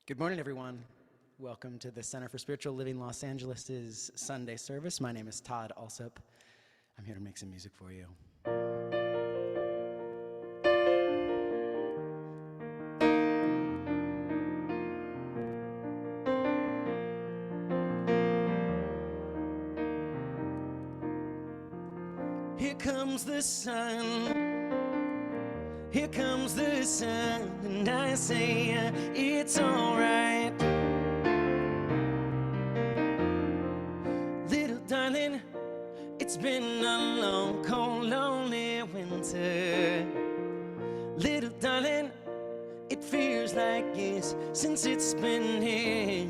Good morning, everyone. Welcome to the Center for Spiritual Living Los Angeles' Sunday service. My name is Todd Alsop. I'm here to make some music for you. Here comes the sun. Here comes the sun, and I say it's alright. Little darling, it's been a long, cold, lonely winter. Little darling, it feels like years since it's been here.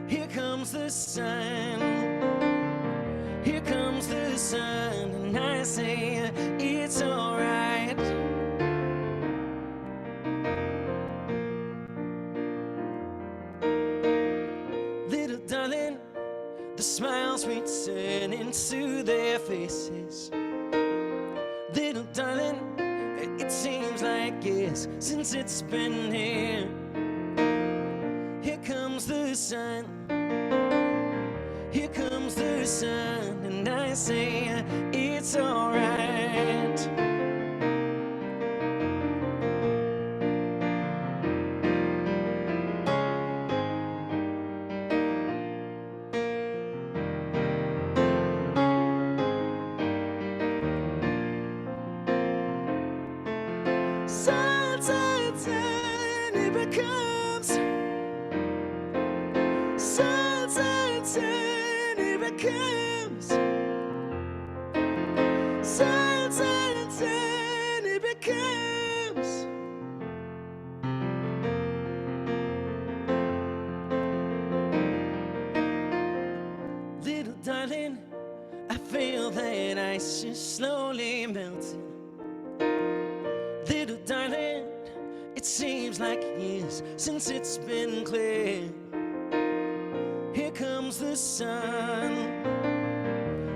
Here comes the sun. Here comes the sun, and I say it's alright. Little darling, the smiles return into their faces. Little darling, it seems like years since it's been here. Here comes the sun. Here comes the sun, and I say it's alright. Sun, sun, sun, it becomes. Sun, sun, sun, it becomes. Sun, sun, sun, it becomes. Little darling, I feel that ice just slowly melting. Little darling, it seems like years since it's been clear. Here comes the sun.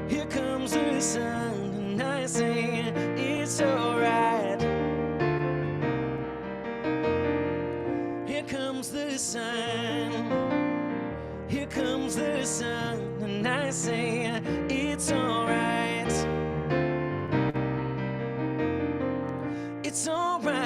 Here comes the sun, and I say it's alright. Here comes the sun. Here comes the sun, and I say it's alright. It's alright.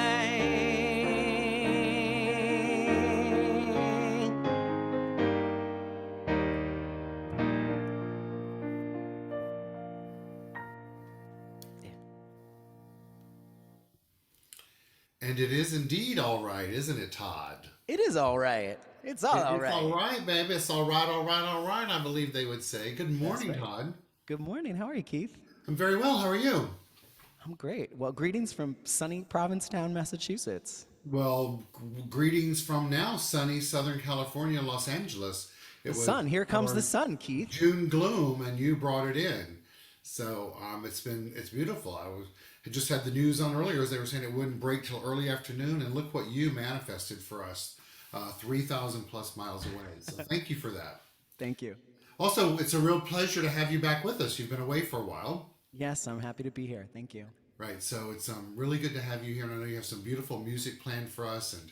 And it is indeed all right, isn't it, Todd? It is alright. It's all It's alright. all right, baby. It's all right, all right, all right, I believe they would say. Good That's morning, right. Todd. Good morning. How are you, Keith? I'm very well. How are you? I'm great. Well, greetings from sunny Provincetown, Massachusetts. Well, greetings from now sunny Southern California, Los Angeles. The It was sun. Here comes the our sun, Keith. June gloom, and you brought it in. So it's beautiful. I just had the news on earlier as they were saying it wouldn't break till early afternoon, and look what you manifested for us, 3,000 plus miles away. So thank you for that. Thank you. Also, it's a real pleasure to have you back with us. You've been away for a while. Yes, I'm happy to be here. Thank you. Right, so it's really good to have you here, and I know you have some beautiful music planned for us. And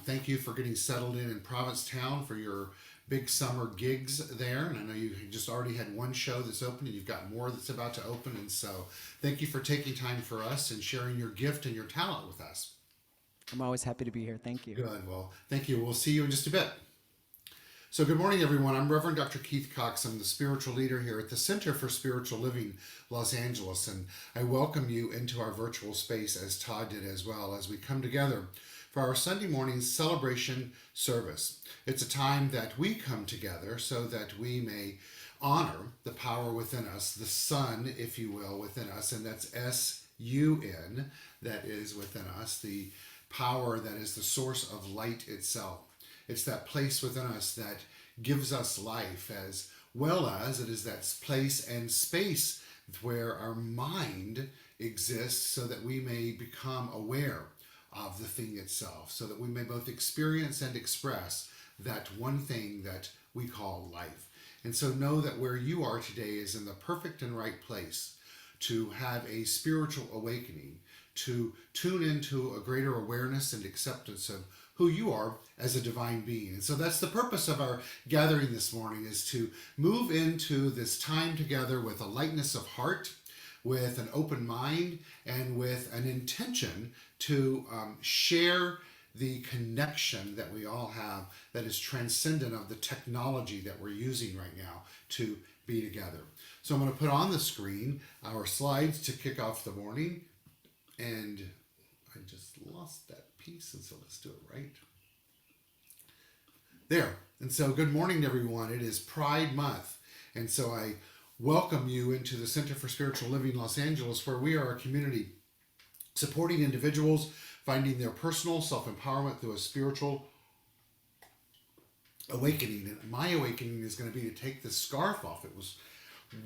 thank you for getting settled in Provincetown for your big summer gigs there. And I know you just already had one show that's open, and you've got more that's about to open. And so, thank you for taking time for us and sharing your gift and your talent with us. I'm always happy to be here. Thank you. Good. Well, thank you. We'll see you in just a bit. So, good morning, everyone. I'm Reverend Dr. Keith Cox. I'm the spiritual leader here at the Center for Spiritual Living, Los Angeles, and I welcome you into our virtual space, as Todd did as well, as we come together for our Sunday morning celebration service. It's a time that we come together so that we may honor the power within us, the sun, if you will, within us, and that's S-U-N, that is within us, the power that is the source of light itself. It's that place within us that gives us life, as well as it is that place and space where our mind exists so that we may become aware of the thing itself, so that we may both experience and express that one thing that we call life. And so know that where you are today is in the perfect and right place to have a spiritual awakening, to tune into a greater awareness and acceptance of who you are as a divine being. And so that's the purpose of our gathering this morning, is to move into this time together with a lightness of heart, with an open mind, and with an intention to share the connection that we all have that is transcendent of the technology that we're using right now to be together. So I'm going to put on the screen our slides to kick off the morning. And I just lost that piece, and so let's do it right there. And so good morning, everyone. It is Pride Month. And so I welcome you into the Center for Spiritual Living Los Angeles, where we are a community supporting individuals finding their personal self-empowerment through a spiritual awakening. And my awakening is going to be to take this scarf off. It was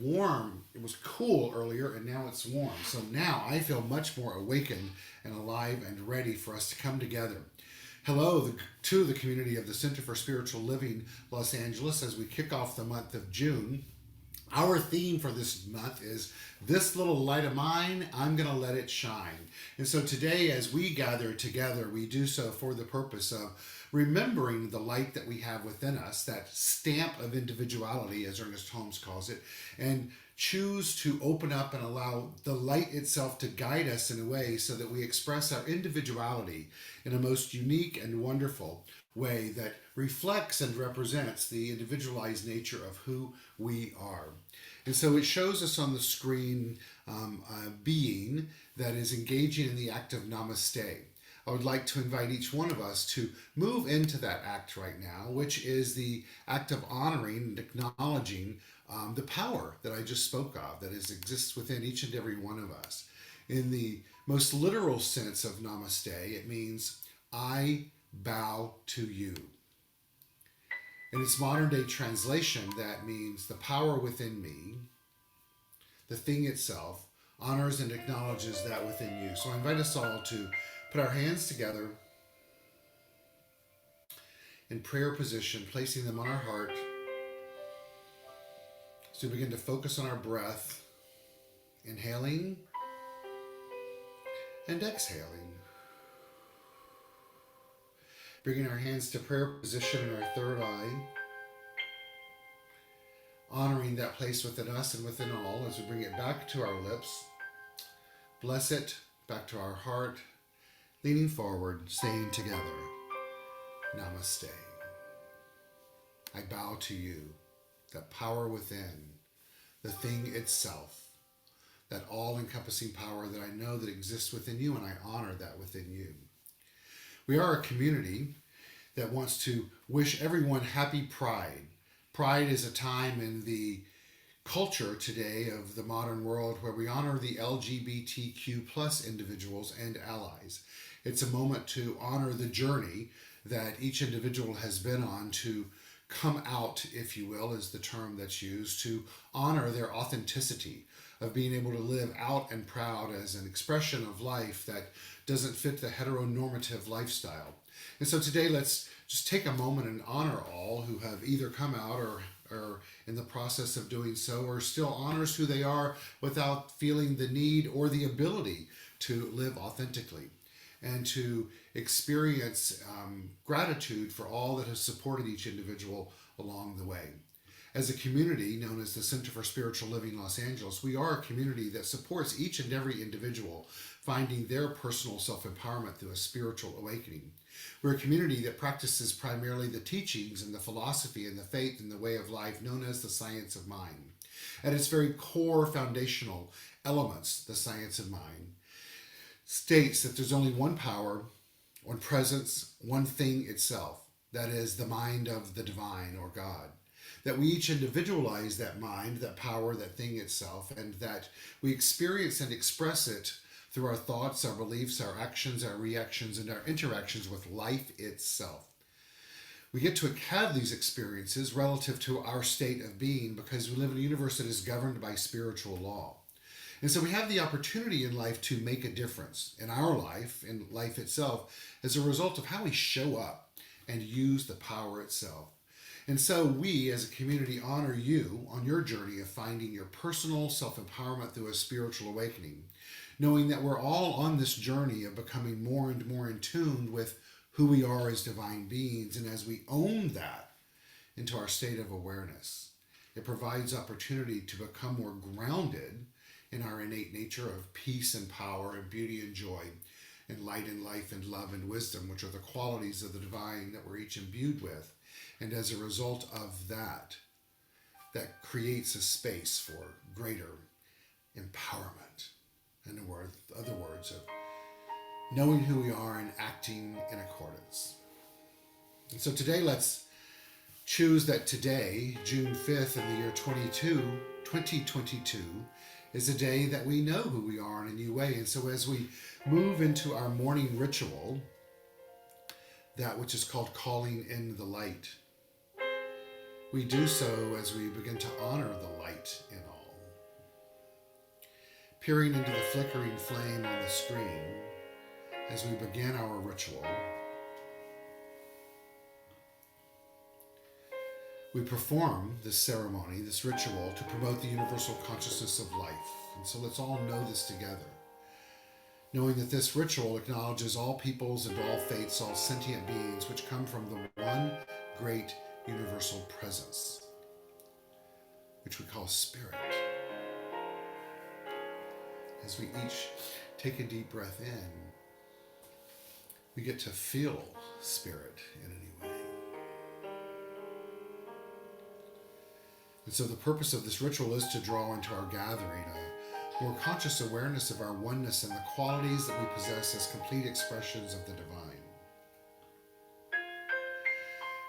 warm, it was cool earlier, and now it's warm. So now I feel much more awakened and alive and ready for us to come together. Hello to the community of the Center for Spiritual Living Los Angeles as we kick off the month of June. Our theme for this month is "This Little Light of Mine, I'm Gonna Let It Shine." And so today, as we gather together, we do so for the purpose of remembering the light that we have within us, that stamp of individuality, as Ernest Holmes calls it, and choose to open up and allow the light itself to guide us in a way so that we express our individuality in a most unique and wonderful way that reflects and represents the individualized nature of who we are. And so it shows us on the screen a being that is engaging in the act of namaste. I would like to invite each one of us to move into that act right now, which is the act of honoring and acknowledging the power that I just spoke of, that exists within each and every one of us. In the most literal sense of namaste, it means I bow to you. In its modern day translation, that means the power within me, the thing itself, honors and acknowledges that within you. So I invite us all to put our hands together in prayer position, placing them on our heart. So we begin to focus on our breath, inhaling and exhaling. Bringing our hands to prayer position in our third eye, honoring that place within us and within all as we bring it back to our lips. Bless it back to our heart, leaning forward, saying together, Namaste. I bow to you, that power within, the thing itself, that all-encompassing power that I know that exists within you, and I honor that within you. We are a community that wants to wish everyone happy Pride. Pride is a time in the culture today of the modern world where we honor the LGBTQ plus individuals and allies. It's a moment to honor the journey that each individual has been on to come out, if you will, is the term that's used, to honor their authenticity of being able to live out and proud as an expression of life that doesn't fit the heteronormative lifestyle. And so today let's just take a moment and honor all who have either come out or in the process of doing so, or still honors who they are without feeling the need or the ability to live authentically, and to experience gratitude for all that has supported each individual along the way. As a community known as the Center for Spiritual Living Los Angeles, we are a community that supports each and every individual finding their personal self-empowerment through a spiritual awakening. We're a community that practices primarily the teachings and the philosophy and the faith and the way of life known as the science of mind. At its very core foundational elements, the science of mind states that there's only one power, one presence, one thing itself, that is the mind of the divine or God. That we each individualize that mind, that power, that thing itself, and that we experience and express it through our thoughts, our beliefs, our actions, our reactions, and our interactions with life itself. We get to have these experiences relative to our state of being because we live in a universe that is governed by spiritual law. And so we have the opportunity in life to make a difference in our life, in life itself, as a result of how we show up and use the power itself. And so we, as a community, honor you on your journey of finding your personal self-empowerment through a spiritual awakening, knowing that we're all on this journey of becoming more and more in tune with who we are as divine beings. And as we own that into our state of awareness, it provides opportunity to become more grounded in our innate nature of peace and power and beauty and joy and light and life and love and wisdom, which are the qualities of the divine that we're each imbued with. And as a result of that, that creates a space for greater empowerment. In other words, of knowing who we are and acting in accordance. And so today, let's choose that today, June 5th in the year 2022, is a day that we know who we are in a new way. And so as we move into our morning ritual, that which is called calling in the light, we do so as we begin to honor the light in all. Peering into the flickering flame on the screen as we begin our ritual, we perform this ceremony, this ritual, to promote the universal consciousness of life. And so let's all know this together, knowing that this ritual acknowledges all peoples and all faiths, all sentient beings, which come from the one great universal presence, which we call spirit. As we each take a deep breath in, we get to feel spirit in a new way. And so the purpose of this ritual is to draw into our gathering a more conscious awareness of our oneness and the qualities that we possess as complete expressions of the divine.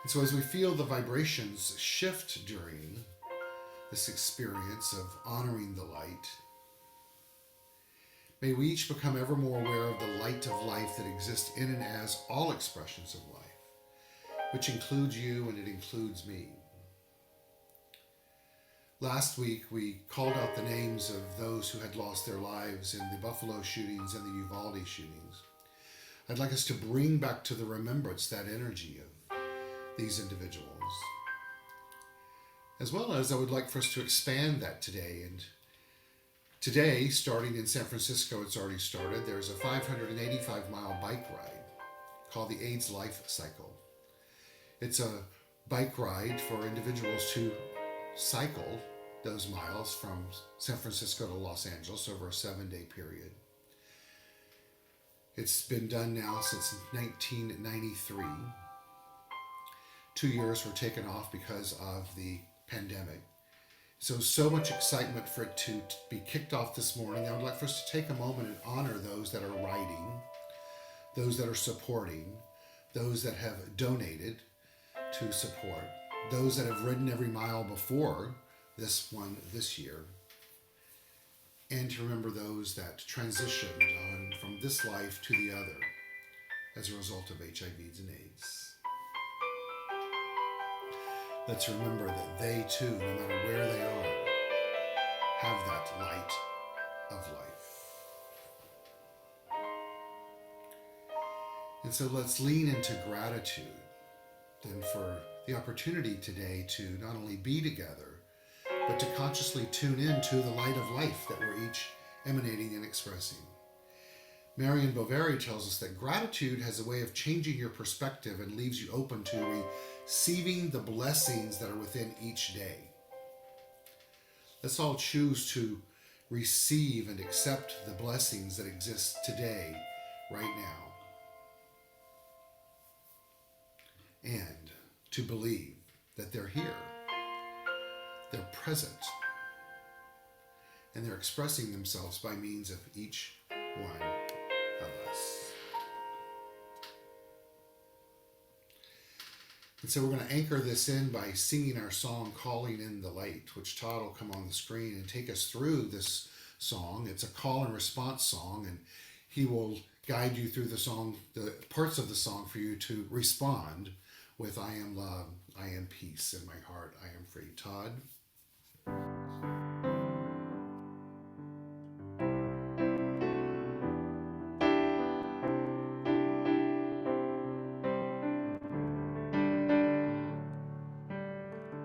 And so as we feel the vibrations shift during this experience of honoring the light, may we each become ever more aware of the light of life that exists in and as all expressions of life, which includes you and it includes me. Last week, we called out the names of those who had lost their lives in the Buffalo shootings and the Uvalde shootings. I'd like us to bring back to the remembrance that energy of these individuals. As well as I would like for us to expand that today. And today, starting in San Francisco, it's already started, there's a 585-mile bike ride called the AIDS Life Cycle. It's a bike ride for individuals to cycle those miles from San Francisco to Los Angeles over a 7-day period. It's been done now since 1993. 2 years were taken off because of the pandemic. So much excitement for it to be kicked off this morning. I would like for us to take a moment and honor those that are riding, those that are supporting, those that have donated to support, those that have ridden every mile before this one this year, and to remember those that transitioned on from this life to the other as a result of HIV and AIDS. Let's remember that they too, no matter where they are, have that light of life. And so let's lean into gratitude then for the opportunity today to not only be together, but to consciously tune in to the light of life that we're each emanating and expressing. Marion Bovary tells us that gratitude has a way of changing your perspective and leaves you open to receiving the blessings that are within each day. Let's all choose to receive and accept the blessings that exist today, right now. And to believe that they're here, they're present, and they're expressing themselves by means of each one of us. And so we're going to anchor this in by singing our song, Calling in the Light, which Todd will come on the screen and take us through this song. It's a call and response song, and he will guide you through the song, the parts of the song for you to respond with I am love, I am peace, in my heart, I am free. Todd?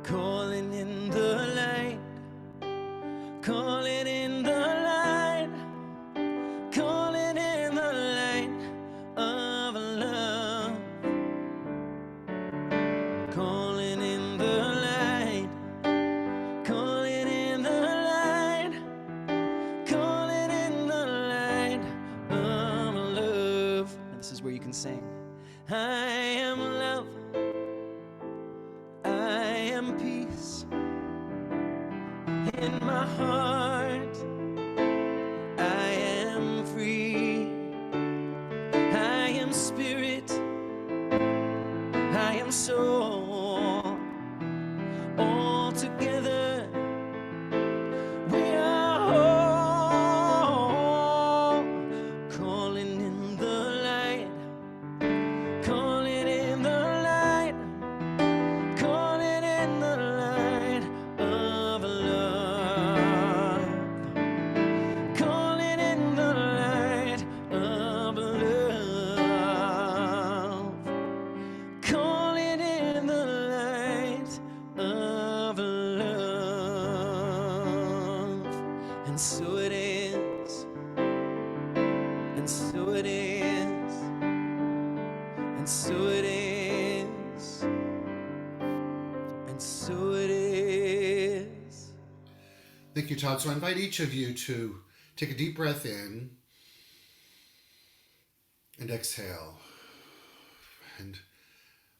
Calling in the light, calling in the light, calling in the light of love. am peace in my heart. I am free. I am spirit. I am soul. All together we are whole. Calling in the light. Calling in the light. Calling in the light of love. Calling in the light of love. Calling in the light of love. And so it is. And so it is. And so it is. And so it is. Thank you, Todd. So I invite each of you to take a deep breath in and exhale. And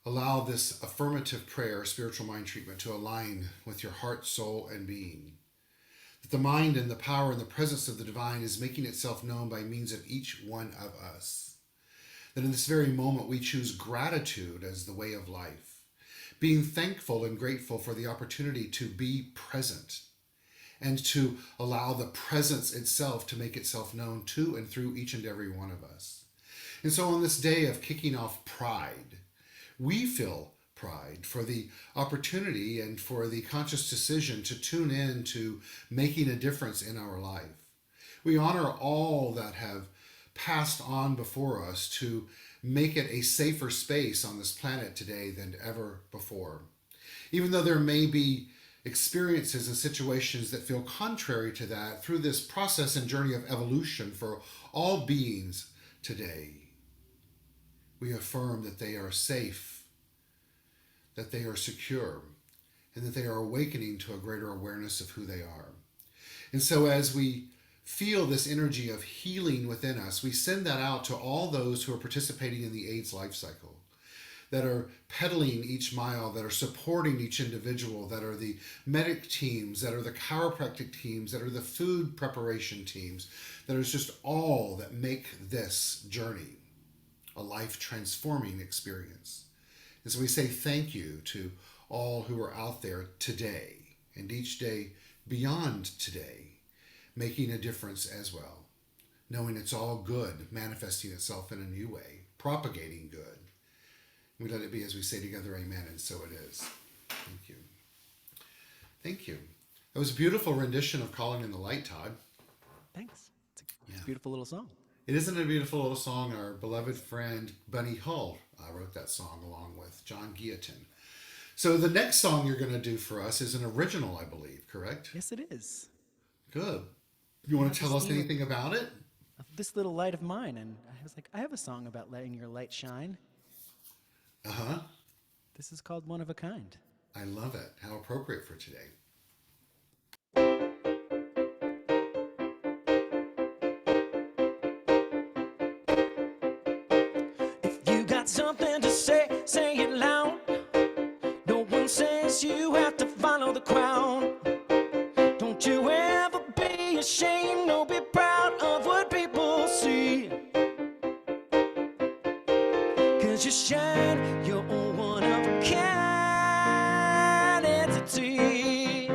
allow this affirmative prayer, spiritual mind treatment, to align with your heart, soul, and being. That the mind and the power and the presence of the divine is making itself known by means of each one of us. That in this very moment we choose gratitude as the way of life, being thankful and grateful for the opportunity to be present and to allow the presence itself to make itself known to and through each and every one of us. And so on this day of kicking off Pride, we feel pride for the opportunity and for the conscious decision to tune in to making a difference in our life. We honor all that have passed on before us to make it a safer space on this planet today than ever before. Even though there may be experiences and situations that feel contrary to that, through this process and journey of evolution for all beings today, we affirm that they are safe, that they are secure, and that they are awakening to a greater awareness of who they are. And so as we feel this energy of healing within us, we send that out to all those who are participating in the AIDS life cycle, that are pedaling each mile, that are supporting each individual, that are the medic teams, that are the chiropractic teams, that are the food preparation teams, that is just all that make this journey a life-transforming experience. And so we say thank you to all who are out there today and each day beyond today, making a difference as well, knowing it's all good, manifesting itself in a new way, propagating good. We let it be as we say together, amen, and so it is. Thank you. Thank you. That was a beautiful rendition of Calling in the Light, Todd. Thanks. It's a beautiful little song. It isn't a beautiful little song. Our beloved friend Bunny Hull wrote that song along with John Guillotin. So the next song you're going to do for us is an original, I believe, correct? Yes, it is. Good. You want to tell us anything about it? This little light of mine. And I was like, I have a song about letting your light shine. Uh-huh. This is called One of a Kind. I love it. How appropriate for today. If you got something to say, say it loud. No one says you have to follow the crowd. Don't you ever be ashamed, no, be proud of what people see. 'Cause you shine, you're one of a kind entity.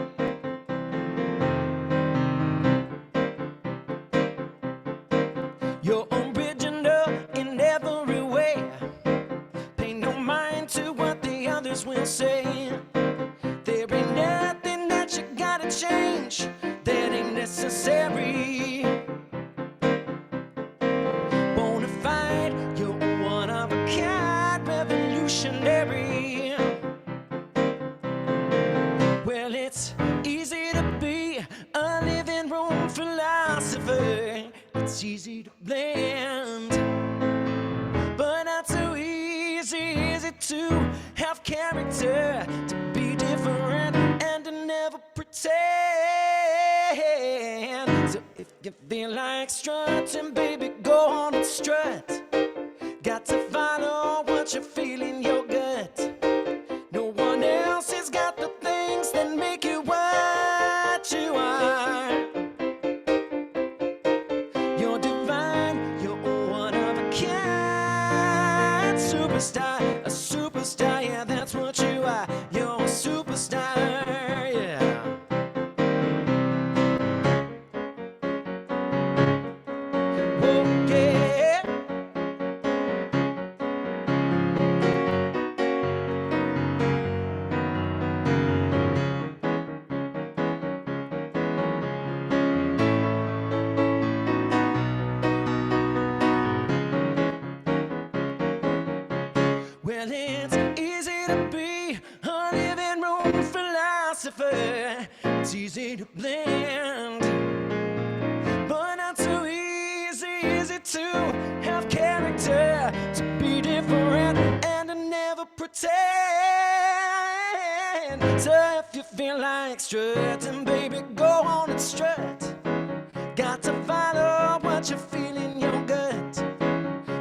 You're original in every way. Pay no mind to what the others will say. There ain't nothing that you gotta change that ain't necessary. Bonafide, you're one of a kind, revolutionary. Well, it's easy to be a living room philosopher. It's easy to blend, but not so easy is it to have character, to be different and to never pretend. So if you feel like strutting, baby, go on and strut. Got to follow what you feel in your gut. No one else has got the philosopher. It's easy to blend, but not so easy is it to have character, to be different and to never pretend. So if you feel like strutting, baby, go on and strut. Got to follow what you feel in your gut.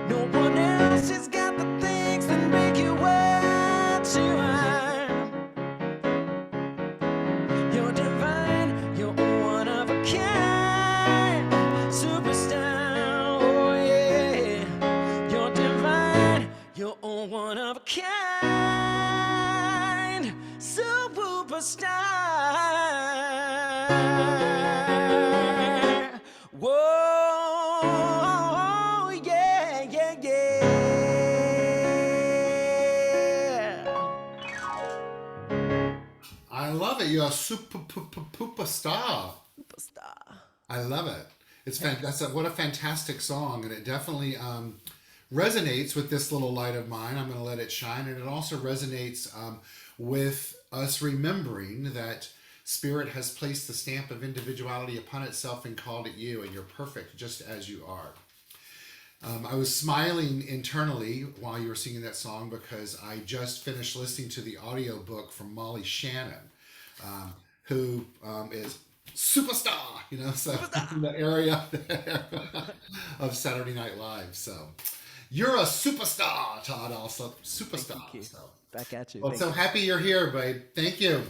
No one else has got the things that make you what you are. You're divine, you're one of a kind, superstar, oh yeah. You're divine, you're one of a kind, superstar. Whoa, yeah, yeah, yeah. I love it. You're a superstar. Superstar. I love it. What a fantastic song, and it definitely resonates with this little light of mine. I'm going to let it shine, and it also resonates with us remembering that Spirit has placed the stamp of individuality upon itself and called it you, and you're perfect just as you are. I was smiling internally while you were singing that song because I just finished listening to the audio book from Molly Shannon, who is superstar, so in the area of Saturday Night Live. So you're a superstar, Todd, also. Superstar. Thank you, Keith. So. Back at you. Well, Thank so you. happy you're here, babe. Thank you.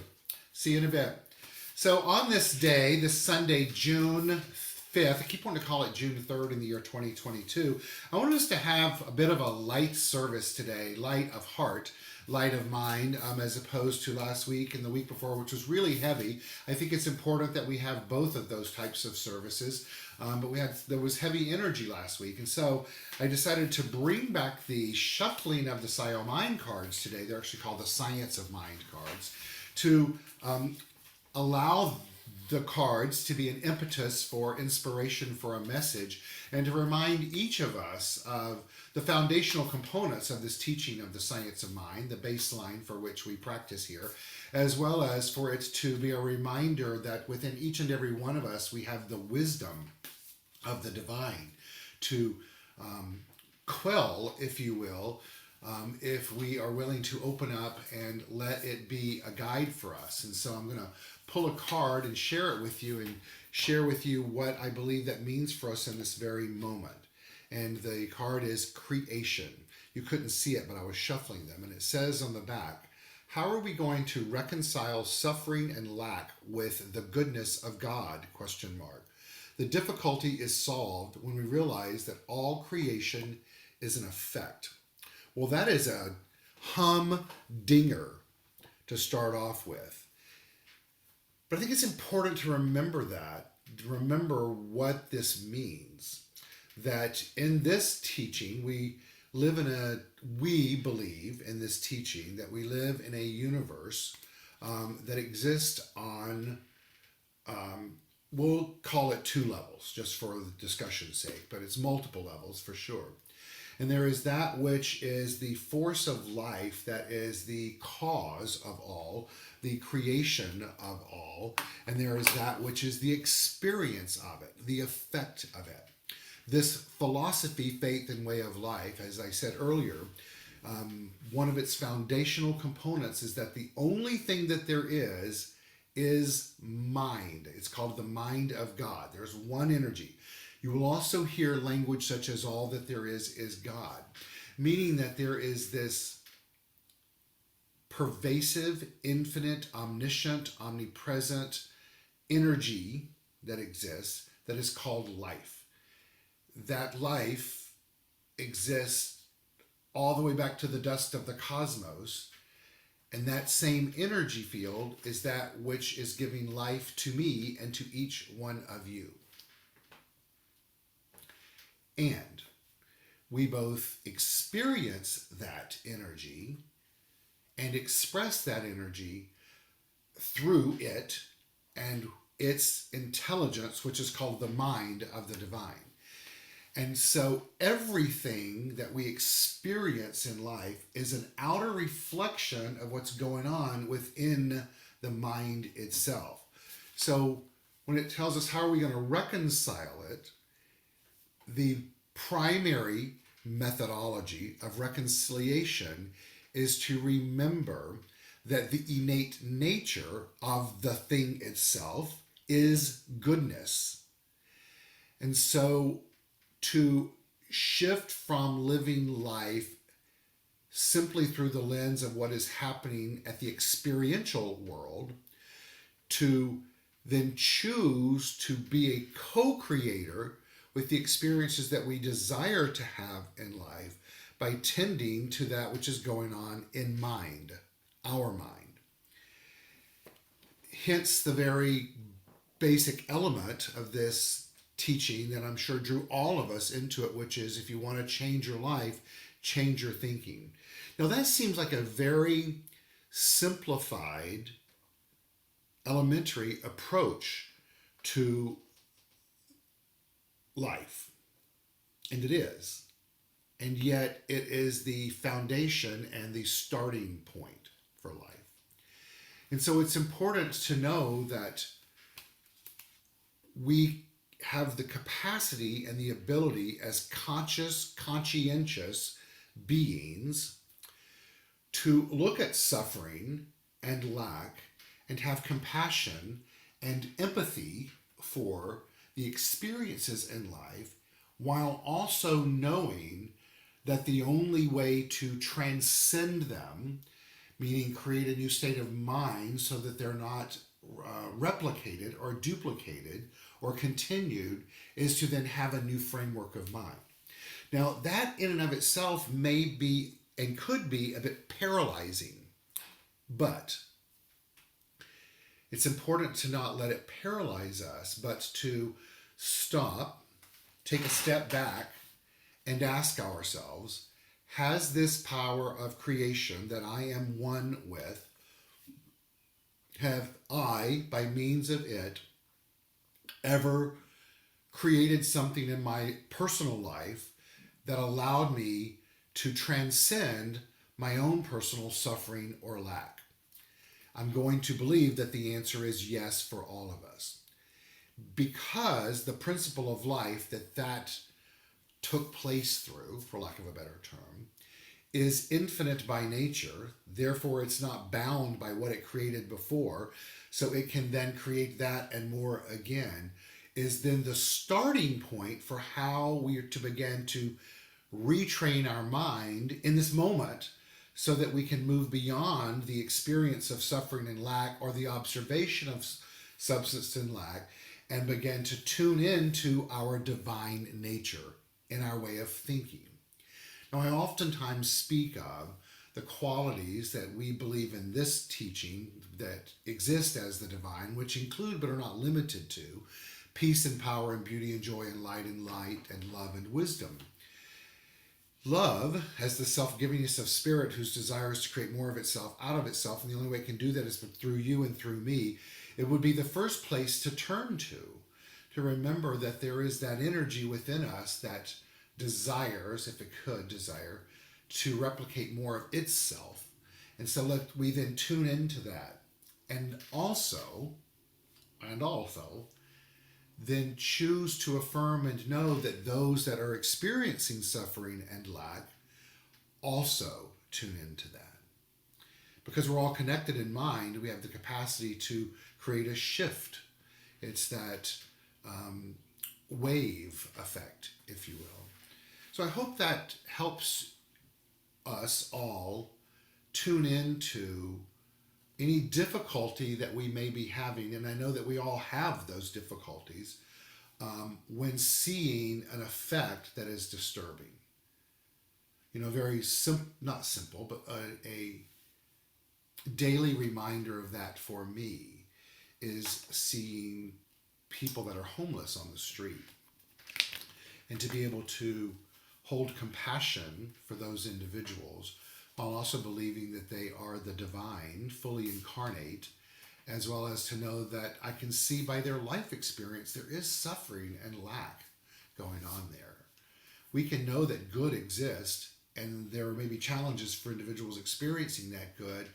See you in a bit. So on this day, this Sunday, June 5th, I keep wanting to call it June 3rd in the year 2022, I wanted us to have a bit of a light service today, light of heart, light of mind, as opposed to last week and the week before, which was really heavy. I think it's important that we have both of those types of services, but there was heavy energy last week, and so I decided to bring back the shuffling of the Psy Mind cards today. They're actually called the Science of Mind cards, to allow the cards to be an impetus for inspiration for a message, and to remind each of us of the foundational components of this teaching of the science of mind, the baseline for which we practice here, as well as for it to be a reminder that within each and every one of us we have the wisdom of the divine to quell, if you will, if we are willing to open up and let it be a guide for us. And so I'm going to pull a card and share it with you, and share with you what I believe that means for us in this very moment. And the card is creation. You couldn't see it, but I was shuffling them. And it says on the back, how are we going to reconcile suffering and lack with the goodness of God? ? The difficulty is solved when we realize that all creation is an effect. Well, that is a humdinger to start off with. But I think it's important to remember what this means. That in this teaching, we believe in this teaching that we live in a universe that exists on, we'll call it 2 levels, just for the discussion's sake, but it's multiple levels for sure. And there is that which is the force of life, that is the cause of all, the creation of all. And there is that which is the experience of it, the effect of it. This philosophy, faith, and way of life, as I said earlier, one of its foundational components is that the only thing that there is mind. It's called the mind of God. There's one energy. You will also hear language such as all that there is God, meaning that there is this pervasive, infinite, omniscient, omnipresent energy that exists that is called life. That life exists all the way back to the dust of the cosmos, and that same energy field is that which is giving life to me and to each one of you. And we both experience that energy and express that energy through it and its intelligence, which is called the mind of the divine. And so everything that we experience in life is an outer reflection of what's going on within the mind itself. So when it tells us how are we going to reconcile it, the primary methodology of reconciliation is to remember that the innate nature of the thing itself is goodness. And so to shift from living life simply through the lens of what is happening at the experiential world, to then choose to be a co-creator with the experiences that we desire to have in life by tending to that which is going on in mind, our mind. Hence the very basic element of this teaching that I'm sure drew all of us into it, which is if you want to change your life, change your thinking. Now that seems like a very simplified, elementary approach to life. And it is. And yet it is the foundation and the starting point for life. And so it's important to know that we have the capacity and the ability as conscious, conscientious beings to look at suffering and lack and have compassion and empathy for the experiences in life, while also knowing that the only way to transcend them, meaning create a new state of mind so that they're not replicated or duplicated or continued, is to then have a new framework of mind. Now, that in and of itself may be and could be a bit paralyzing, but it's important to not let it paralyze us, but to stop, take a step back, and ask ourselves, has this power of creation that I am one with, have I, by means of it, ever created something in my personal life that allowed me to transcend my own personal suffering or lack? I'm going to believe that the answer is yes for all of us. Because the principle of life that took place through, for lack of a better term, is infinite by nature. Therefore, it's not bound by what it created before. So it can then create that and more again, is then the starting point for how we are to begin to retrain our mind in this moment so that we can move beyond the experience of suffering and lack or the observation of substance and lack and begin to tune into our divine nature in our way of thinking. Now, I oftentimes speak of the qualities that we believe in this teaching that exist as the divine, which include but are not limited to peace and power and beauty and joy and light and love and wisdom. Love has the self-givingness of spirit whose desire is to create more of itself out of itself, and the only way it can do that is through you and through me. It would be the first place to turn to remember that there is that energy within us that desires, if it could desire, to replicate more of itself. And so let we then tune into that. And also, then choose to affirm and know that those that are experiencing suffering and lack also tune into that. Because we're all connected in mind, we have the capacity to create a shift. It's that wave effect, if you will. So I hope that helps us all tune into any difficulty that we may be having, and I know that we all have those difficulties when seeing an effect that is disturbing. You know, very not simple, but a daily reminder of that for me is seeing people that are homeless on the street, and to be able to hold compassion for those individuals while also believing that they are the divine, fully incarnate, as well as to know that I can see by their life experience there is suffering and lack going on there. We can know that good exists, and there may be challenges for individuals experiencing that good,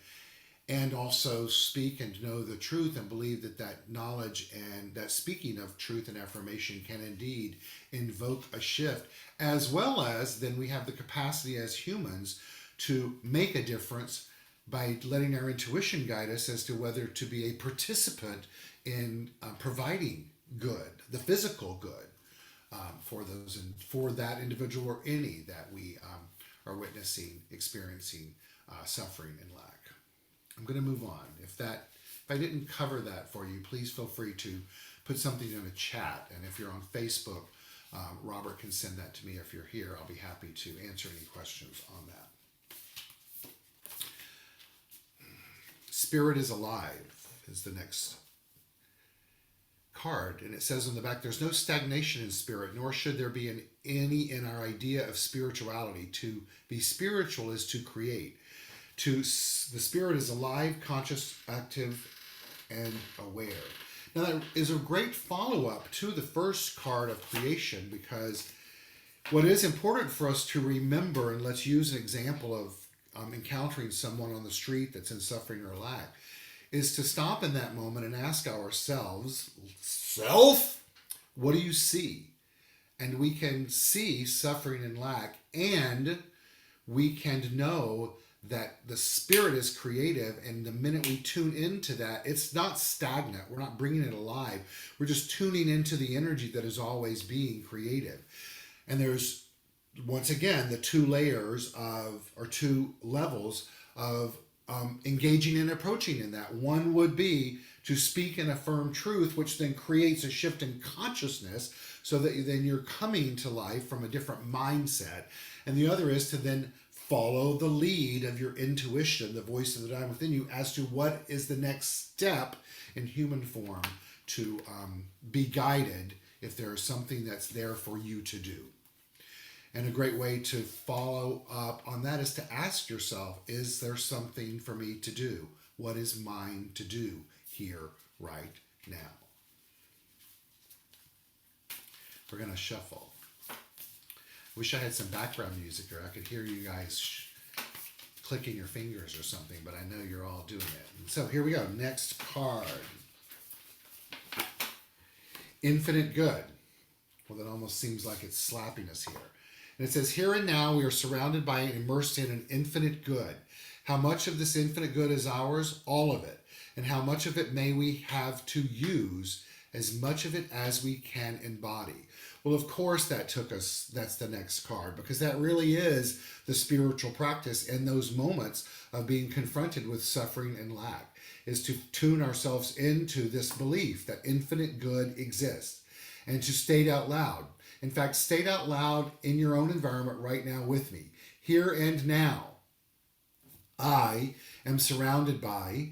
and also speak and know the truth and believe that that knowledge and that speaking of truth and affirmation can indeed invoke a shift, as well as then we have the capacity as humans to make a difference by letting our intuition guide us as to whether to be a participant in providing good, the physical good, for those and for that individual or any that we are witnessing, experiencing suffering and lack. I'm going to move on. If I didn't cover that for you, please feel free to put something in the chat. And if you're on Facebook, Robert can send that to me. If you're here, I'll be happy to answer any questions on that. Spirit is alive is the next card, and it says on the back, there's no stagnation in spirit, nor should there be any in our idea of spirituality. To be spiritual is to create. The spirit is alive, conscious, active, and aware. Now that is a great follow-up to the first card of creation, because what is important for us to remember, and let's use an example of encountering someone on the street that's in suffering or lack, is to stop in that moment and ask ourselves, self, what do you see? And we can see suffering and lack, and we can know that the spirit is creative, and the minute we tune into that, it's not stagnant. We're not bringing it alive. We're just tuning into the energy that is always being creative. And there's, once again, the two layers of, or two levels of engaging and approaching in that. One would be to speak and affirm truth, which then creates a shift in consciousness so that then you're coming to life from a different mindset. And the other is to then follow the lead of your intuition, the voice of the divine within you, as to what is the next step in human form to be guided if there is something that's there for you to do. And a great way to follow up on that is to ask yourself, is there something for me to do? What is mine to do here, right now? We're going to shuffle. Wish I had some background music, or I could hear you guys clicking your fingers or something, but I know you're all doing it. So here we go. Next card. Infinite good. Well, that almost seems like it's slapping us here. And it says, here and now we are surrounded by and immersed in an infinite good. How much of this infinite good is ours? All of it. And how much of it may we have to use? As much of it as we can embody. Well, of course, that's the next card, because that really is the spiritual practice in those moments of being confronted with suffering and lack, is to tune ourselves into this belief that infinite good exists, and to state out loud. In fact, state out loud in your own environment right now with me. Here and now, I am surrounded by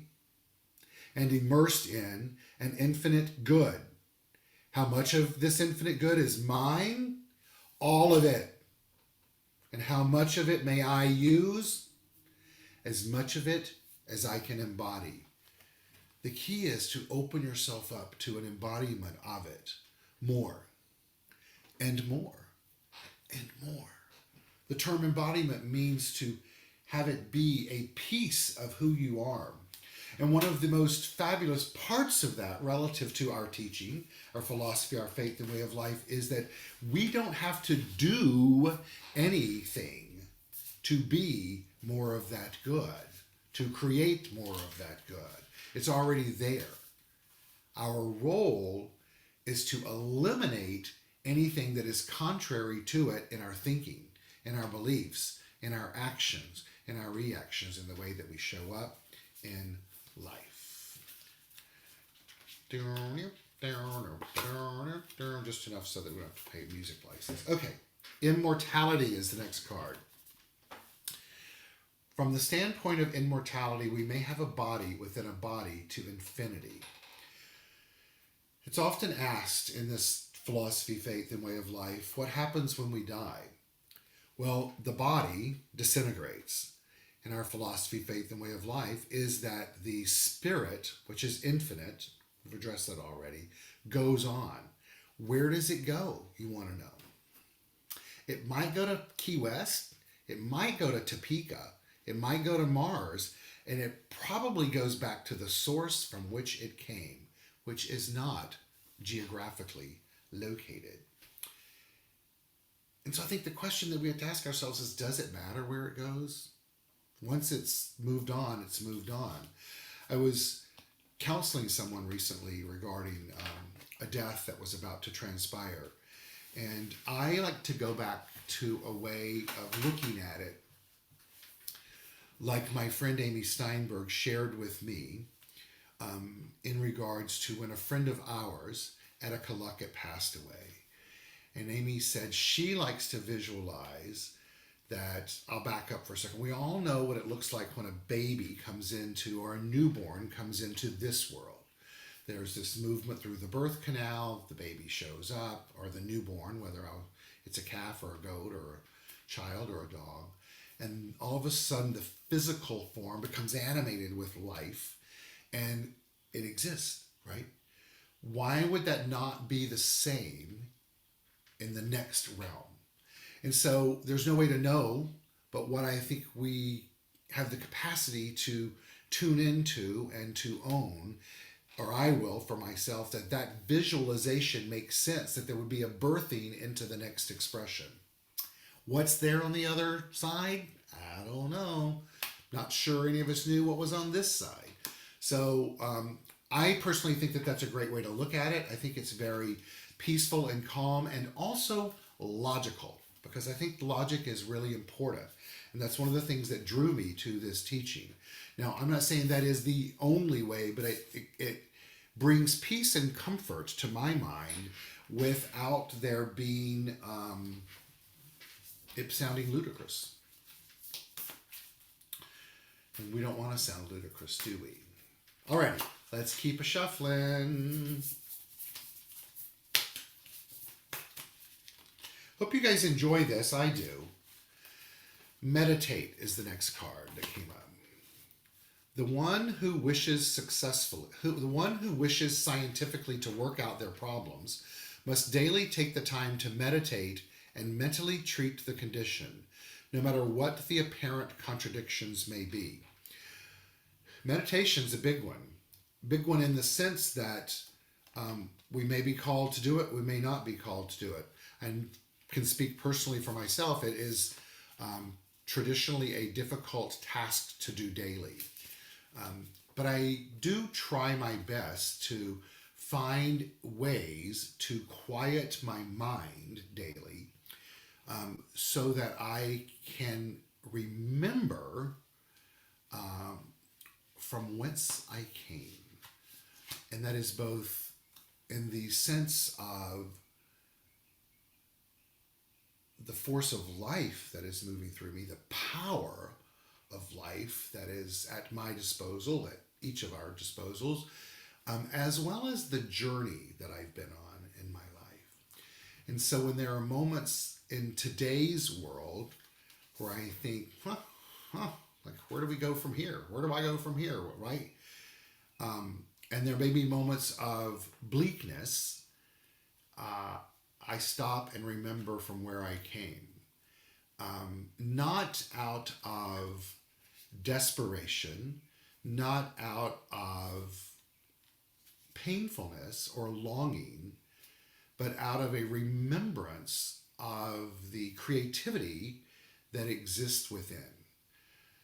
and immersed in an infinite good. How much of this infinite good is mine? All of it. And how much of it may I use? As much of it as I can embody. The key is to open yourself up to an embodiment of it. More. And more. And more. The term embodiment means to have it be a piece of who you are. And one of the most fabulous parts of that relative to our teaching, our philosophy, our faith, and way of life is that we don't have to do anything to be more of that good, to create more of that good. It's already there. Our role is to eliminate anything that is contrary to it in our thinking, in our beliefs, in our actions, in our reactions, in the way that we show up in life. Just enough so that we don't have to pay music license. Okay, immortality is the next card. From the standpoint of immortality, we may have a body within a body to infinity. It's often asked in this philosophy, faith, and way of life, what happens when we die? Well, the body disintegrates. In our philosophy, faith, and way of life is that the spirit, which is infinite, we've addressed that already, goes on. Where does it go, you want to know? It might go to Key West. It might go to Topeka. It might go to Mars. And it probably goes back to the source from which it came, which is not geographically located. And so I think the question that we have to ask ourselves is, does it matter where it goes? Once it's moved on, it's moved on. I was counseling someone recently regarding a death that was about to transpire. And I like to go back to a way of looking at it like my friend Amy Steinberg shared with me in regards to when a friend of ours at a Collucket passed away. And Amy said she likes to visualize that. I'll back up for a second. We all know what it looks like when a baby comes into, or a newborn comes into this world. There's this movement through the birth canal, the baby shows up, or the newborn, whether it's a calf or a goat or a child or a dog. And all of a sudden the physical form becomes animated with life and it exists, right? Why would that not be the same in the next realm? And so there's no way to know, but what I think we have the capacity to tune into and to own, or I will for myself, that visualization makes sense, that there would be a birthing into the next expression. What's there on the other side? I don't know. Not sure any of us knew what was on this side. So I personally think that that's a great way to look at it. I think it's very peaceful and calm and also logical, because I think logic is really important. And that's one of the things that drew me to this teaching. Now, I'm not saying that is the only way, but it brings peace and comfort to my mind without there being it sounding ludicrous. And we don't want to sound ludicrous, do we? Alrighty, let's keep a shuffling. Hope you guys enjoy this. I do. Meditate is the next card that came up. The one who wishes scientifically to work out their problems must daily take the time to meditate and mentally treat the condition, no matter what the apparent contradictions may be. Meditation's a big one. Big one in the sense that we may be called to do it, we may not be called to do it. I can speak personally for myself. It is traditionally a difficult task to do daily. But I do try my best to find ways to quiet my mind daily so that I can remember from whence I came. And that is both in the sense of the force of life that is moving through me, the power of life that is at my disposal, at each of our disposals, as well as the journey that I've been on in my life. And so when there are moments in today's world where I think, like, where do we go from here? Where do I go from here, right? And there may be moments of bleakness. I stop and remember from where I came. Not out of desperation, not out of painfulness or longing, but out of a remembrance of the creativity that exists within.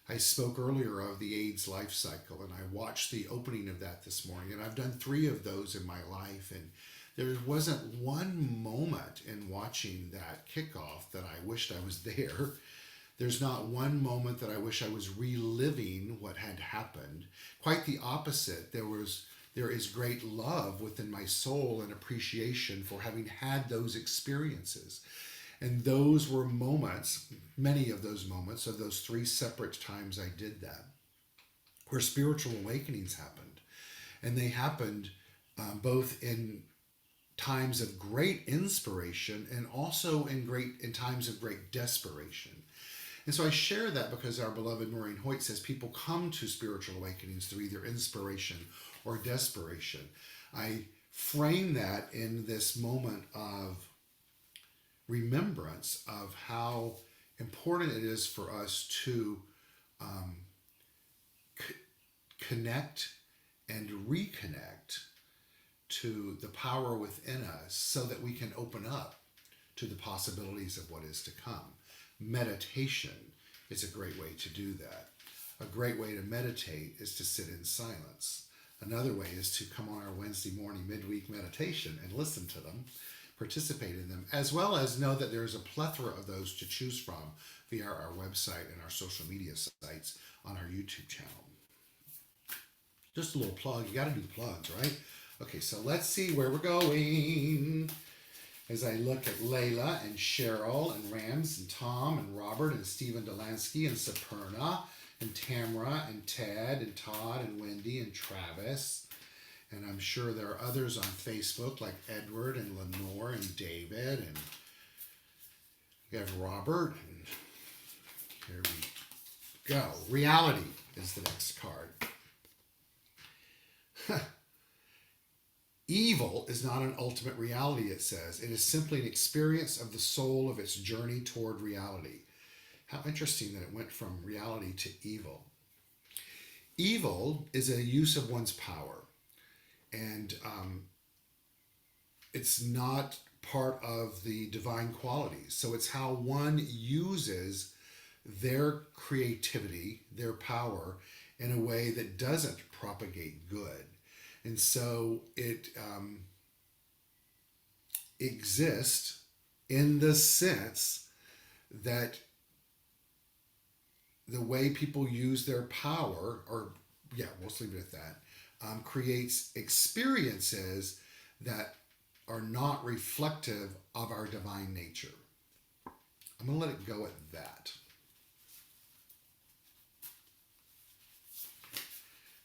I spoke earlier of the AIDS life cycle, and I watched the opening of that this morning, and I've done 3 of those in my life, and there wasn't one moment in watching that kickoff that I wished I was there. There's not one moment that I wish I was reliving what had happened. Quite the opposite. There is great love within my soul and appreciation for having had those experiences. And those were moments, many of those moments, of those 3 separate times I did that, where spiritual awakenings happened. And they happened both in times of great inspiration and also in times of great desperation. And so I share that because our beloved Maureen Hoyt says people come to spiritual awakenings through either inspiration or desperation. I frame that in this moment of remembrance of how important it is for us to connect and reconnect to the power within us so that we can open up to the possibilities of what is to come. Meditation is a great way to do that. A great way to meditate is to sit in silence. Another way is to come on our Wednesday morning midweek meditation and listen to them, participate in them, as well as know that there's a plethora of those to choose from via our website and our social media sites on our YouTube channel. Just a little plug. You got to do the plugs, right? Okay, so let's see where we're going. As I look at Layla and Cheryl and Rams and Tom and Robert and Stephen Delansky and Saperna and Tamara and Ted and Todd and Wendy and Travis. And I'm sure there are others on Facebook like Edward and Lenore and David. And we have Robert. And here we go. Reality is the next card. Evil is not an ultimate reality, it says. It is simply an experience of the soul of its journey toward reality. How interesting that it went from reality to evil. Evil is a use of one's power. And it's not part of the divine qualities. So it's how one uses their creativity, their power, in a way that doesn't propagate good. And so it exists in the sense that the way people use their power, or we'll just leave it at that, creates experiences that are not reflective of our divine nature. I'm going to let it go at that.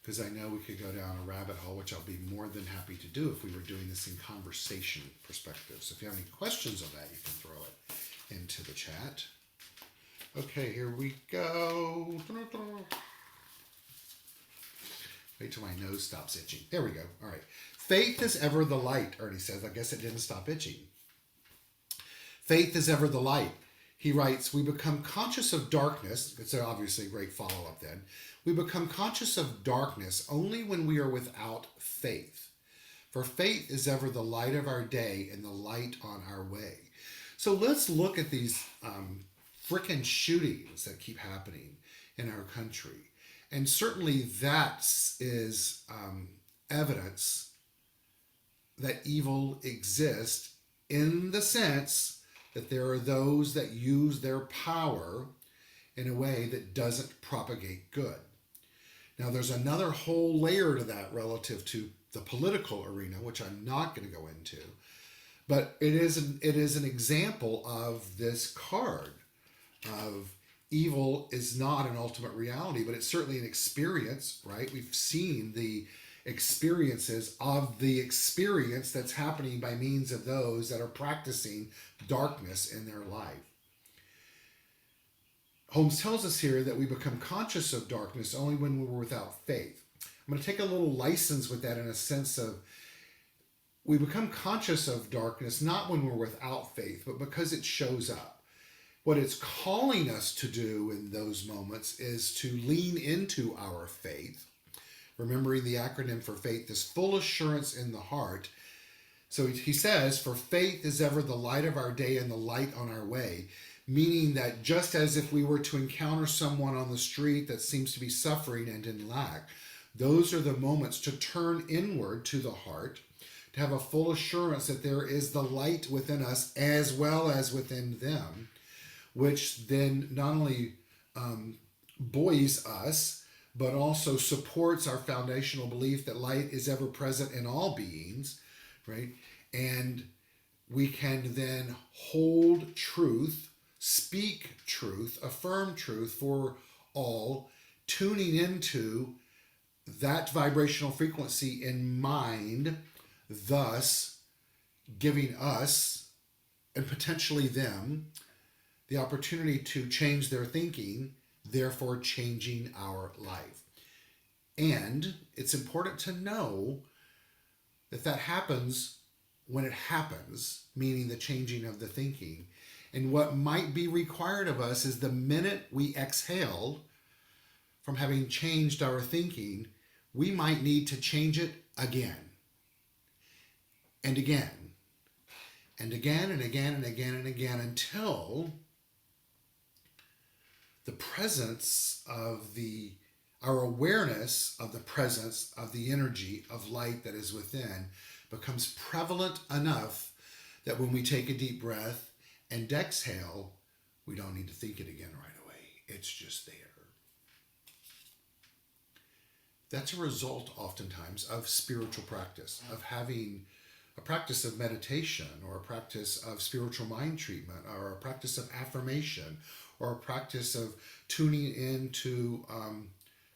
Because I know we could go down a rabbit hole, which I'll be more than happy to do if we were doing this in conversation perspective. So if you have any questions on that, you can throw it into the chat. Okay, here we go. Wait till my nose stops itching. There we go. All right. Faith is ever the light, Ernie says. I guess it didn't stop itching. Faith is ever the light. He writes, we become conscious of darkness. It's obviously a great follow-up then. We become conscious of darkness only when we are without faith. For faith is ever the light of our day and the light on our way. So let's look at these frickin' shootings that keep happening in our country. And certainly that is evidence that evil exists in the sense that there are those that use their power in a way that doesn't propagate good. Now, there's another whole layer to that relative to the political arena, which I'm not going to go into. But it is an example of this card of evil is not an ultimate reality, but it's certainly an experience, right? We've seen the experiences of the experience that's happening by means of those that are practicing darkness in their life. Holmes tells us here that we become conscious of darkness only when we're without faith. I'm going to take a little license with that in a sense of we become conscious of darkness not when we're without faith, but because it shows up. What it's calling us to do in those moments is to lean into our faith, remembering the acronym for faith is full assurance in the heart. So he says, for faith is ever the light of our day and the light on our way, meaning that just as if we were to encounter someone on the street that seems to be suffering and in lack, those are the moments to turn inward to the heart, to have a full assurance that there is the light within us as well as within them, which then not only buoys us, but also supports our foundational belief that light is ever present in all beings, right? And we can then hold truth, speak truth, affirm truth for all, tuning into that vibrational frequency in mind, thus giving us and potentially them the opportunity to change their thinking, therefore changing our life. And it's important to know that that happens when it happens, meaning the changing of the thinking. And what might be required of us is the minute we exhale from having changed our thinking, we might need to change it again and again and again and again and again and again until the presence of our awareness of the presence of the energy of light that is within becomes prevalent enough that when we take a deep breath and exhale, we don't need to think it again right away. It's just there. That's a result oftentimes of spiritual practice, of having a practice of meditation or a practice of spiritual mind treatment or a practice of affirmation or a practice of tuning into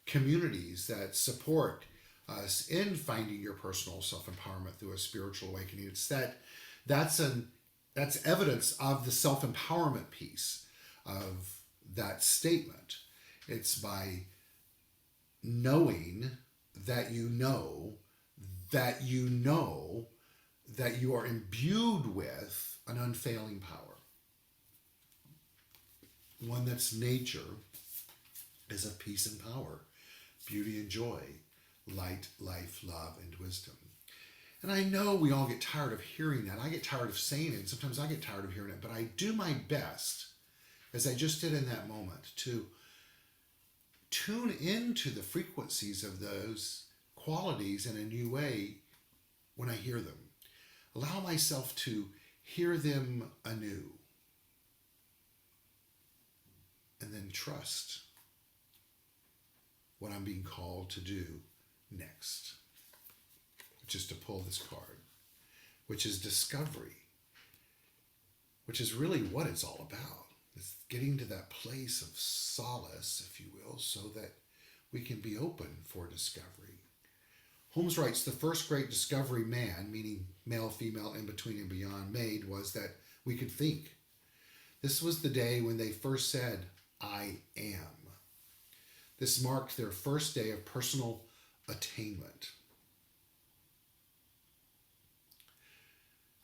communities that support us in finding your personal self-empowerment through a spiritual awakening. It's that's evidence of the self-empowerment piece of that statement. It's by knowing that you know that you know that you are imbued with an unfailing power. One that's nature is of peace and power, beauty and joy, light, life, love, and wisdom. And I know we all get tired of hearing that. I get tired of saying it. And sometimes I get tired of hearing it. But I do my best, as I just did in that moment, to tune into the frequencies of those qualities in a new way when I hear them. Allow myself to hear them anew. And then trust what I'm being called to do next, which is to pull this card, which is discovery, which is really what it's all about. It's getting to that place of solace, if you will, so that we can be open for discovery. Holmes writes, the first great discovery man, meaning male, female, in between and beyond, made was that we could think. This was the day when they first said, I am. This marked their first day of personal attainment.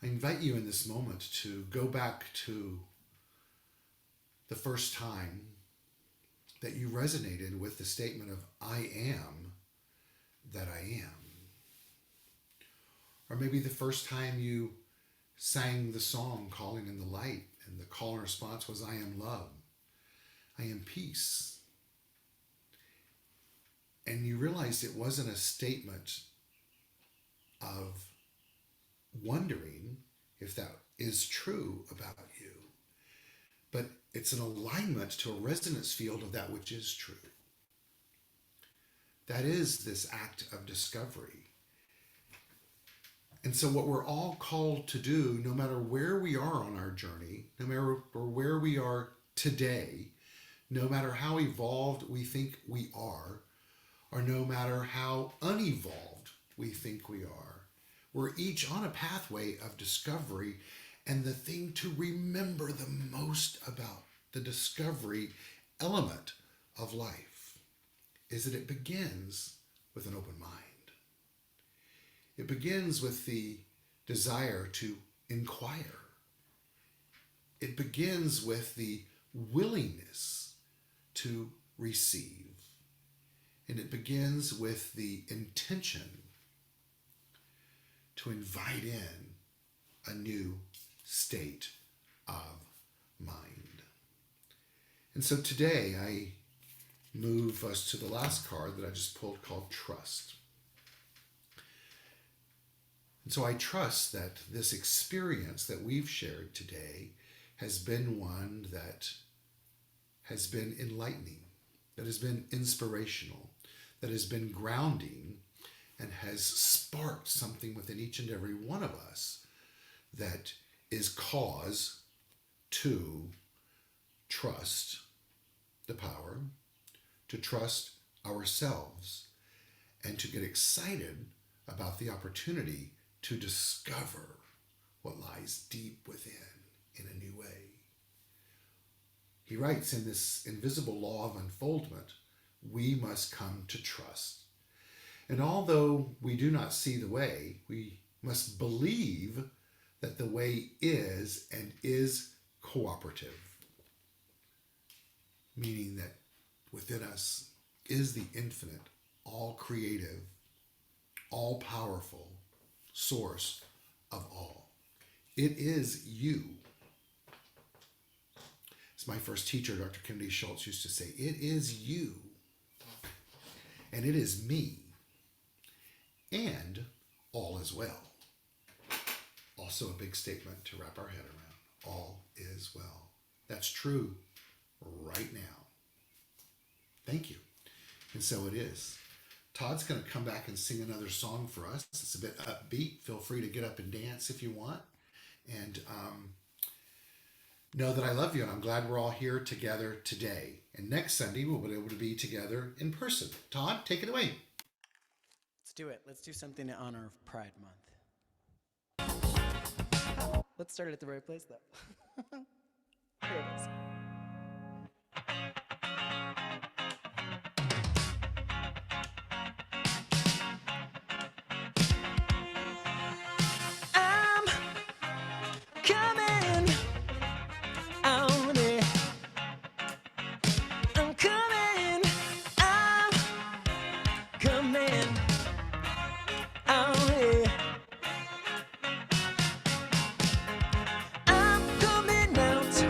I invite you in this moment to go back to the first time that you resonated with the statement of I am that I am. Or maybe the first time you sang the song Calling in the Light and the call and response was I am love, I am peace. And you realized it wasn't a statement of wondering if that is true about you, but it's an alignment to a resonance field of that which is true. That is this act of discovery. And so what we're all called to do, no matter where we are on our journey, no matter where we are today, no matter how evolved we think we are, or no matter how unevolved we think we are, we're each on a pathway of discovery. And the thing to remember the most about the discovery element of life is that it begins with an open mind. It begins with the desire to inquire. It begins with the willingness to receive. And it begins with the intention to invite in a new state of mind. And so today I move us to the last card that I just pulled called Trust. And so I trust that this experience that we've shared today has been one that has been enlightening, that has been inspirational, that has been grounding, and has sparked something within each and every one of us that is cause to trust the power, to trust ourselves, and to get excited about the opportunity to discover what lies deep within in a new way. He writes in this invisible law of unfoldment, we must come to trust. And although we do not see the way, we must believe that the way is and is cooperative, meaning that within us is the infinite, all creative, all powerful source of all. It is you. As my first teacher, Dr. Kennedy Schultz, used to say, it is you. And it is me. And all is well. Also a big statement to wrap our head around. All is well. That's true right now. Thank you. And so it is. Todd's going to come back and sing another song for us. It's a bit upbeat. Feel free to get up and dance if you want. And know that I love you, and I'm glad we're all here together today. And next Sunday, we'll be able to be together in person. Todd, take it away. Let's do it. Let's do something in honor of Pride Month. Let's start it at the right place, though. Here it is. I'm coming out there. I'm coming out. Coming out there. I'm coming out.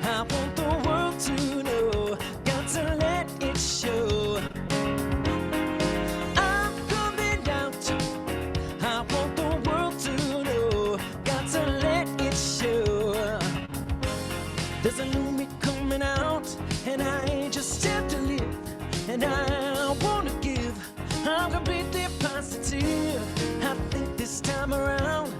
I want the world to know. Got to let it show. I'm coming out. I want the world to know. Got to let it show. There's a new me coming out, and I just have to live. And I wanna give. I'm completely positive. I think this time around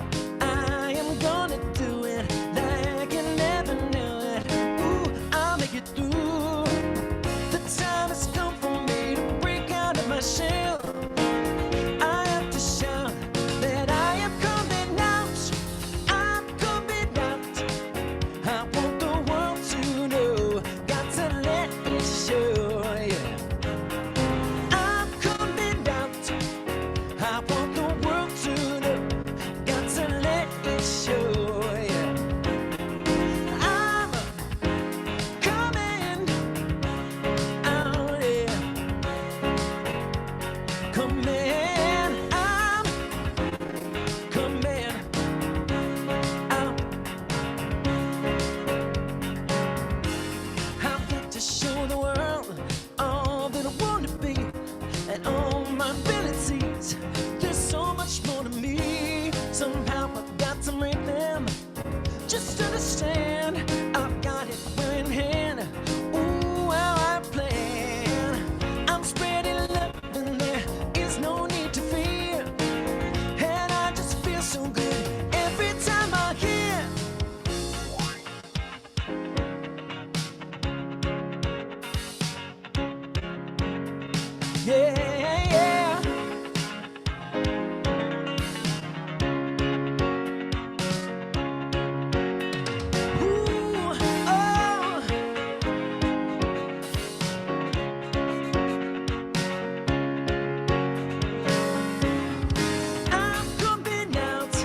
I am gonna do it like you never knew it. Ooh, I'll make it through. The time has come for me to break out of my shell. I have to shout that I am coming out. I'm coming out. I want the world to know. Got to let it show. Yeah. I'm coming out. I want the world to know. Got to let it show. Yeah. I'm coming out. Yeah. Coming. I'm coming out. I want to show the world all that I want to be and all my abilities. There's so much more to me. Somehow I've got to make them just understand. I've got it in hand. Ooh, how I plan. I'm spreading love and there is no need to fear. And I just feel so good every time I hear. Yeah, yeah. Ooh, oh. I'm coming out.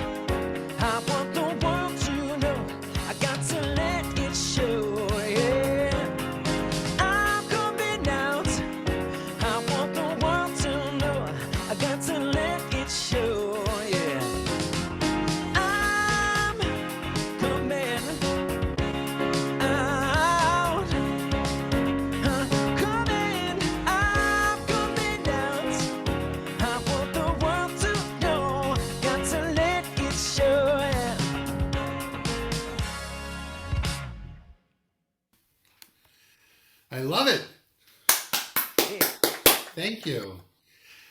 I want the world to know. I got to let it show. Yeah. I'm coming out. I want the world to know. I got to let it show. Yeah. I'm coming out. I'm coming out. I want the world to know. Got to let it show. Yeah. I love it. Yeah. Thank you.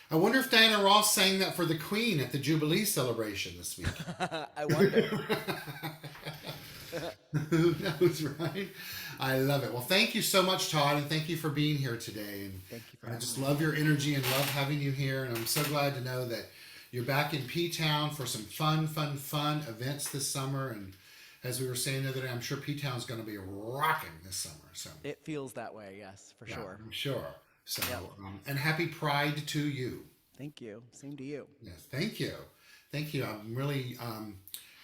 I wonder if Diana Ross sang that for the Queen at the Jubilee celebration this week. I wonder. Who knows, right? I love it. Well, thank you so much, Todd, and thank you for being here today. And Thank you for I having just me. love your energy and love having you here. And I'm so glad to know that you're back in P-Town for some fun events this summer. And as we were saying the other day, I'm sure P-Town's going to be rocking this summer. So It feels that way, yes, for yeah, sure. I'm sure. So, Yep. and happy Pride to you. Thank you. Same to you. Yes, thank you. Thank you. I'm really,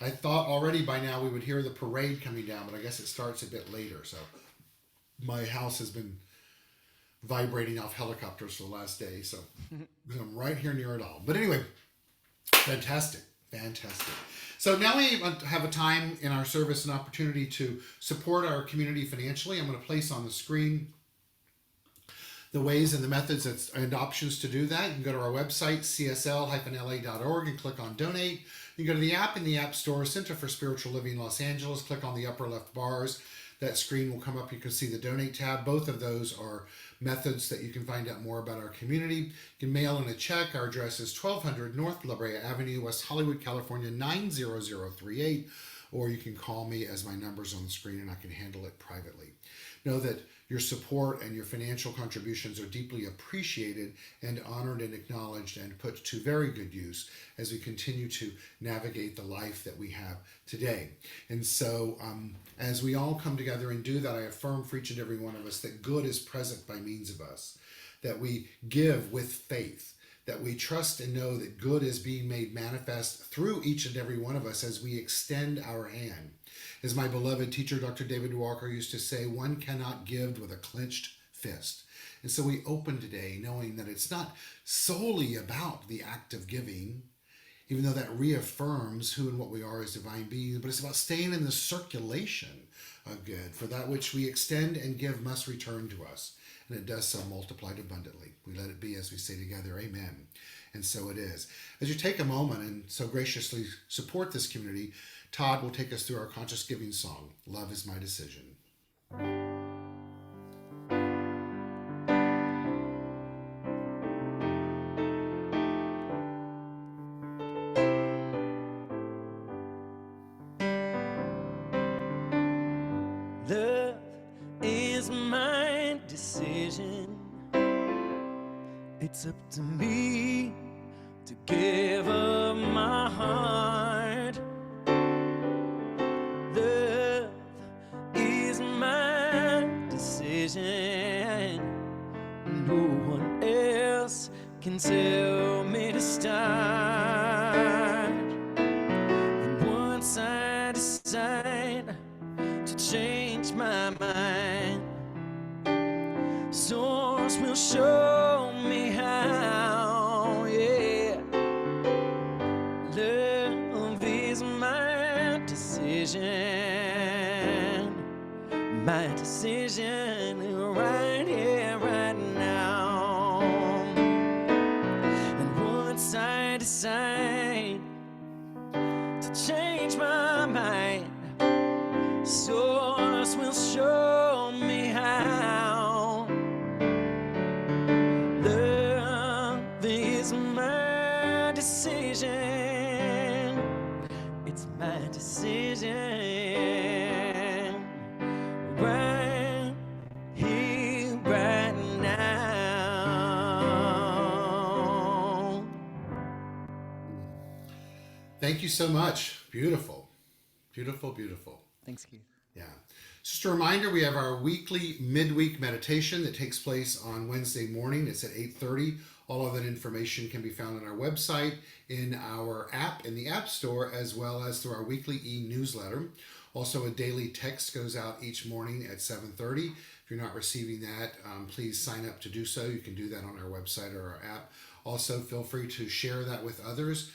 I thought already by now we would hear the parade coming down, but I guess it starts a bit later. So my house has been vibrating off helicopters for the last day. So I'm right here near it all. But anyway, fantastic. Fantastic. So now we have a time in our service, an opportunity to support our community financially. I'm going to place on the screen the ways and the methods and options to do that. You can go to our website, csl-la.org, and click on Donate. You can go to the app in the App Store, Center for Spiritual Living Los Angeles. Click on the upper left bars. That screen will come up. You can see the Donate tab. Both of those are methods that you can find out more about our community. You can mail in a check. Our address is 1200 North La Brea Avenue, West Hollywood, California, 90038. Or you can call me as my number's on the screen and I can handle it privately. Know that your support and your financial contributions are deeply appreciated and honored and acknowledged and put to very good use as we continue to navigate the life that we have today. And so as we all come together and do that, I affirm for each and every one of us that good is present by means of us, that we give with faith, that we trust and know that good is being made manifest through each and every one of us as we extend our hand. As my beloved teacher, Dr. David Walker, used to say, one cannot give with a clenched fist. And so we open today knowing that it's not solely about the act of giving, even though that reaffirms who and what we are as divine beings, but it's about staying in the circulation of good. For that which we extend and give must return to us. And it does so multiplied abundantly. We let it be as we say together, amen. And so it is. As you take a moment and so graciously support this community, Todd will take us through our conscious giving song, Love is My Decision. Love is my decision. It's up to me to give up my heart. Love is my decision. No one else can tell me to start. And once I decide to change my mind, Source will show me how, yeah. Love is my decision right here, right now. And once I decide to change my mind, Source will show me how. Love is my decision. It's my decision. Right here, right now. Thank you so much. Beautiful. Beautiful, beautiful. Thanks, Keith. Yeah. Just a reminder, we have our weekly midweek meditation that takes place on Wednesday morning. It's at 8:30. All of that information can be found on our website, in our app, in the App Store, as well as through our weekly e-newsletter. Also, a daily text goes out each morning at 7:30. If you're not receiving that, please sign up to do so. You can do that on our website or our app. Also, feel free to share that with others.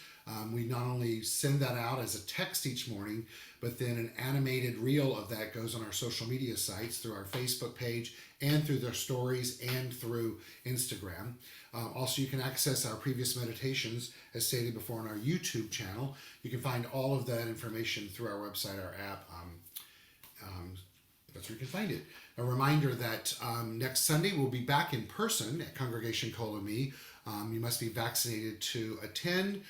We not only send that out as a text each morning, but then an animated reel of that goes on our social media sites through our Facebook page and through their stories and through Instagram. Also, you can access our previous meditations, as stated before, on our YouTube channel. You can find all of that information through our website, our app. That's where you can find it. A reminder that next Sunday we'll be back in person at Congregation Kolami. You must be vaccinated to attend.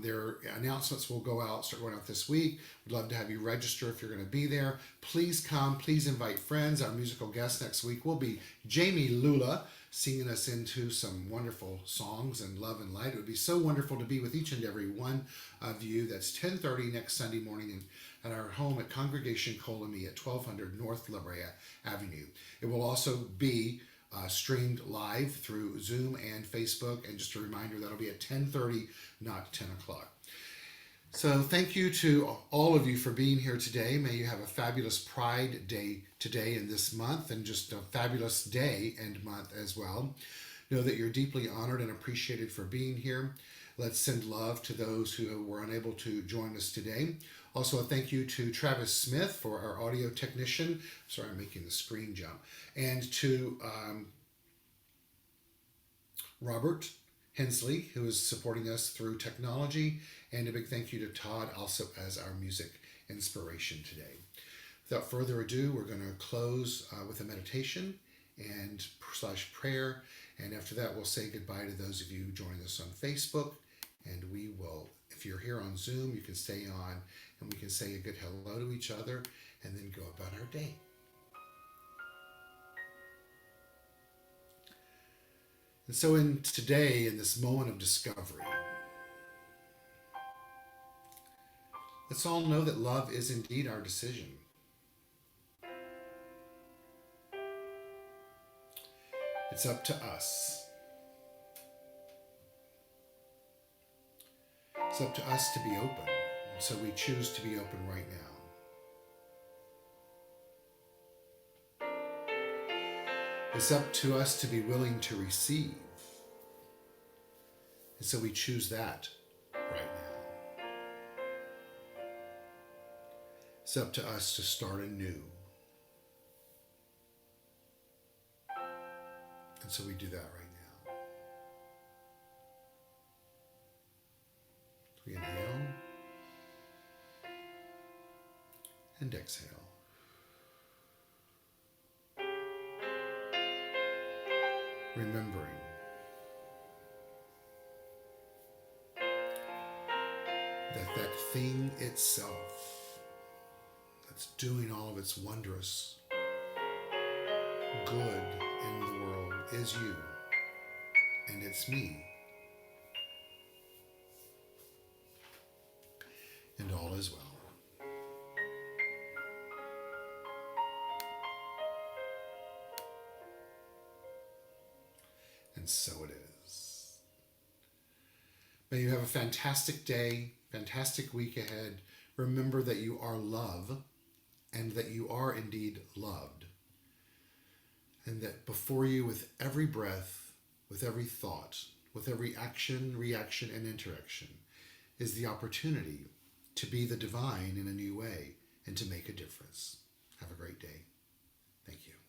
Their announcements will start going out this week. We'd love to have you register if you're going to be there. Please come. Please invite friends. Our musical guest next week will be Jamie Lula, singing us into some wonderful songs and love and light. It would be so wonderful to be with each and every one of you. That's 10:30 next Sunday morning at our home at Congregation Kolami at 1200 North La Brea Avenue. It will also be streamed live through Zoom and Facebook. And just a reminder, that'll be at 10:30, not 10 o'clock. So, thank you to all of you for being here today. May you have a fabulous Pride Day today and this month, and just a fabulous day and month as well. Know that you're deeply honored and appreciated for being here. Let's send love to those who were unable to join us today. Also, a thank you to Travis Smith for our audio technician. Sorry, I'm making the screen jump. And to Robert Hensley, who is supporting us through technology. And a big thank you to Todd, also as our music inspiration today. Without further ado, we're going to close with a meditation and / prayer. And after that, we'll say goodbye to those of you joining us on Facebook. And we will, if you're here on Zoom, you can stay on and we can say a good hello to each other and then go about our day. And so today, in this moment of discovery, let's all know that love is indeed our decision. It's up to us. It's up to us to be open. And so we choose to be open right now. It's up to us to be willing to receive. And so we choose that right now. It's up to us to start anew. And so we do that right now. We inhale and exhale. Remembering that thing itself that's doing all of its wondrous good in the world is you, and it's me, and all is well. And so it is. May you have a fantastic day, fantastic week ahead. Remember that you are love and that you are indeed loved. And that before you, with every breath, with every thought, with every action, reaction, and interaction, is the opportunity to be the divine in a new way and to make a difference. Have a great day. Thank you.